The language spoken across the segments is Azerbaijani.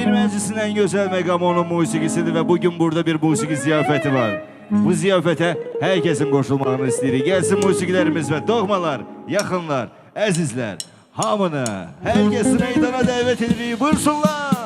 Bir meclisin en güzel megamı onun musikisidir ve bugün burada bir musiki ziyafeti var. Bu ziyafete herkesin koşulmağını isteyirik. Gelsin musikilerimiz ve doğmalar, yakınlar, əzizlər, hamını, herkesi meydana davet edirik. Buyursunlar.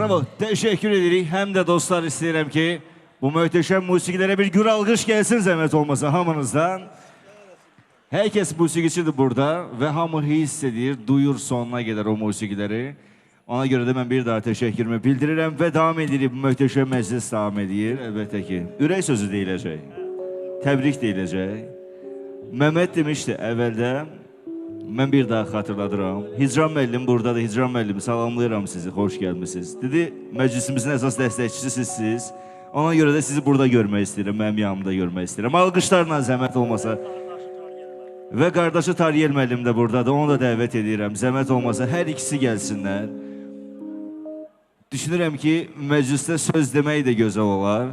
Bravo, teşekkür edirik. Hem de dostlar istəyirəm ki, bu möhtəşəm musiqilərə bir gür alqış gəlsin zəhmət olmasa hamınızdan. Herkes musiqiçidir burada ve hamı hiss edir, duyur sonuna qədər o musiqiləri. Ona görə də mən bir daha təşəkkürümü bildirirəm və davam edirik. Bu möhtəşəm məclis davam edir. Əlbəttə ki, ürək sözü deyiləcək. Təbrik deyiləcək. Məhəmməd demişdi əvvəldə, mən bir daha xatırladıram. Hicran müəllim buradadır. Hicran müəllim, salamlayıram sizi, xoş gəlmişsiniz. Dedi, məclisimizin əsas dəstəkçisi siz. Ona görə də sizi burada görmək istəyirəm, mənim yanımda görmək istəyirəm. Alqışlarla zəhmət olmasa. Və qardaşı Tariyel müəllim də buradadır, onu da dəvət edirəm. Zəhmət olmasa hər ikisi gəlsinlər. Düşünürəm ki, məclisdə söz demək də gözəl olar.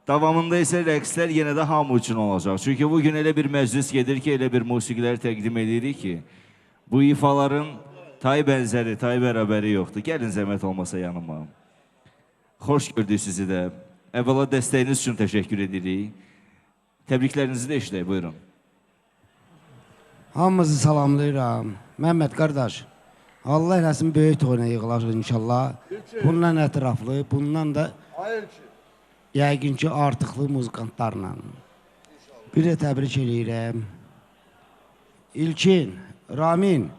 Davamında isə rəqslər yenə də hamı üçün olacaq. Çünki bugün elə bir məclis gedir ki, elə bir musiqilər təqdim edirik ki, bu ifaların tay bənzəri, tay bərabəri yoxdur. Gəlin zəhmət olmasa yanıma. Xoş gördük sizi də. Əvvəla dəstəyiniz üçün təşəkkür edirik. Təbriklərinizi də işləyək, buyurun. Hamınızı salamlayıram. Məhəmməd qardaş, Allah eləsin böyük toyuna yığılacaq inşallah. Bundan ətraflı, bundan da yəqin ki artıqlı muzikantlarla. Bir də təbrik eləyirəm. İlkin, Ramin.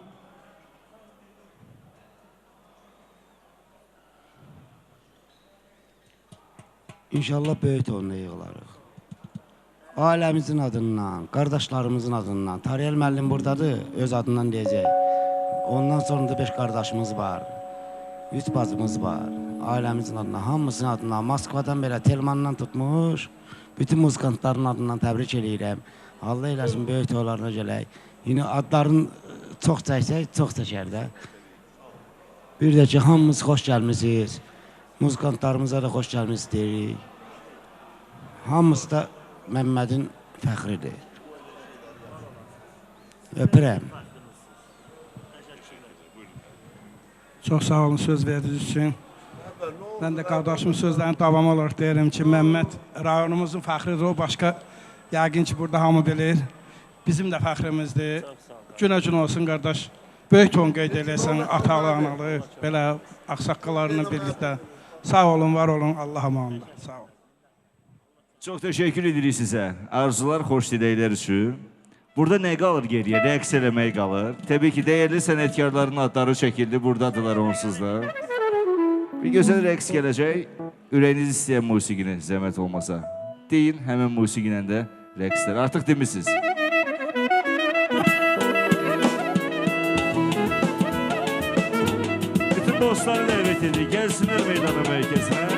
İnşallah böyük toyuna yığılarıq. Ailəmizin adından, qardaşlarımızın adından. Tariyel müəllim buradadır, öz adından deyəcək. Ondan sonra da 5 qardaşımız var. 3 bacımız var. Ailəmizin adından, hamısının adından, Moskvadan belə, Telmandan tutmuş. Bütün muzikantların adından təbrik eləyirəm. Allah eləsin, böyük toylarına gələk. Yine adların çox çəksək, çox çəkər də. Bir də ki, hamımız xoş gəlmişsiniz. Muzikantlarımıza da xoş gəlmişsiniz deyirik. Hamısı da Məhəmmədin fəxridir. Öpürəm. Çox sağ olun söz verdiniz üçün. Mən də qardaşımın sözlərini davam olaraq deyirəm ki, Məhəmməd rayonumuzun fəxridir, o başqa yəqin ki, burada hamı bilir. Bizim də fəxrimizdir. Günə-gün olsun qardaş. Böyük ton qeyd eləyəsən, atalı, analı, belə axsaqqalarla birlikdə. Sağ olun, var olun, Allah'a əmanət. Sağ olun. Çox təşəkkür edirik sizə. Arzular, xoş diləklər üçün. Burada nə qalır geriyə? Rəqs eləmək qalır. Təbii ki, dəyərli sənətkarların adları çəkildi. Buradadılar onsuz da. Bir gözəl rəqs gələcək. Ürəyiniz istəyən musiqini zəhmət olmasa. Deyin, həmin musiqinə də rəqslər. Artıq demişsiniz. Bütün dostları dəvət edir. Gəlsinlər meydana mərkəzinə.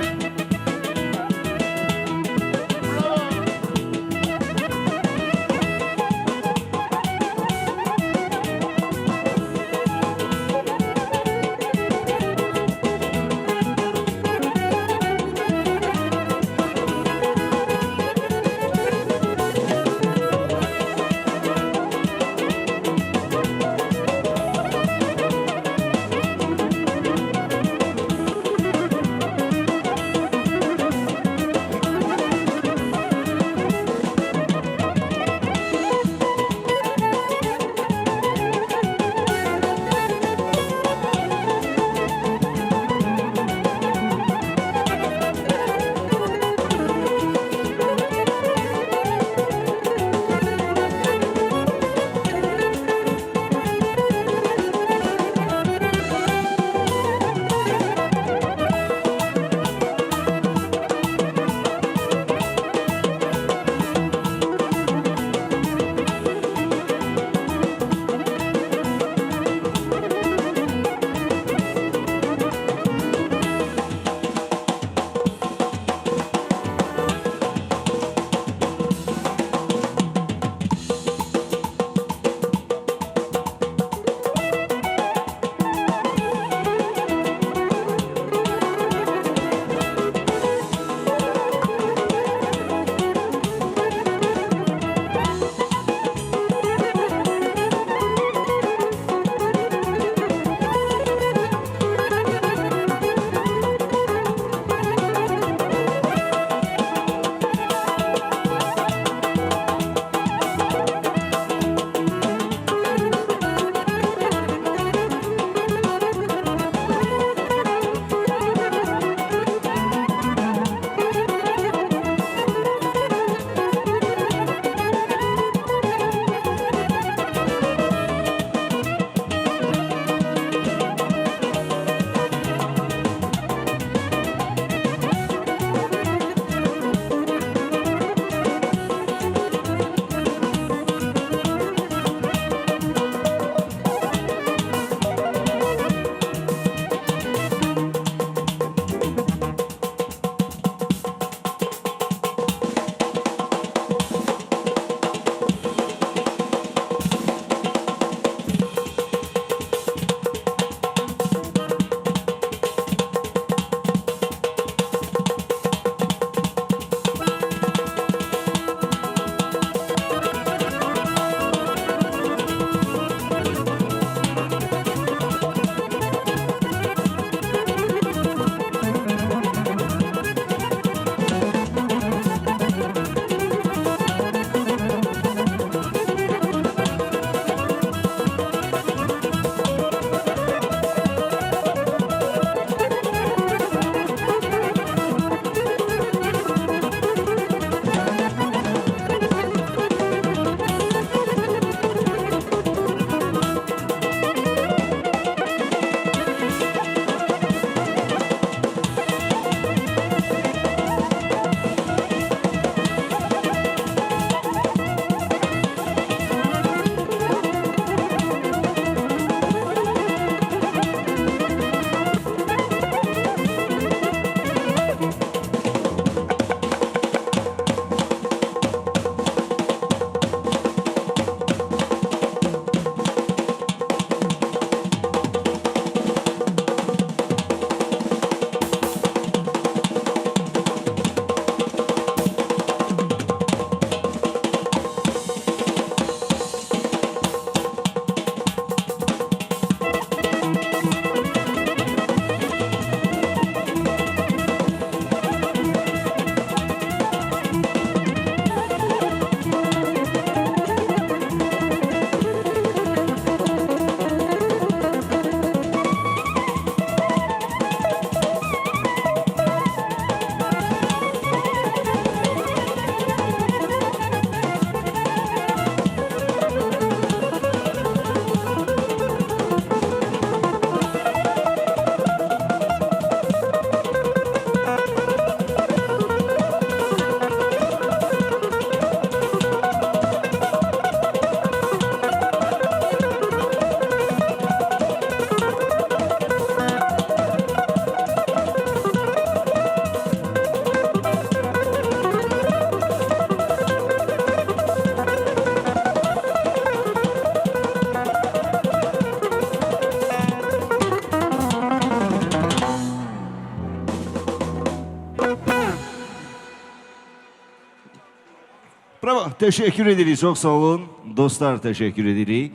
teşekkür edirik, çox sağ olun. Dostlar, teşekkür edirik.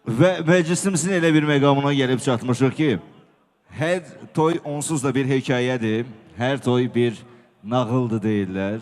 Və məclisimizin elə bir məqamına gəlib çatmışıq ki, hər toy onsuz da bir hekayədir, hər toy bir nağıldır deyirlər.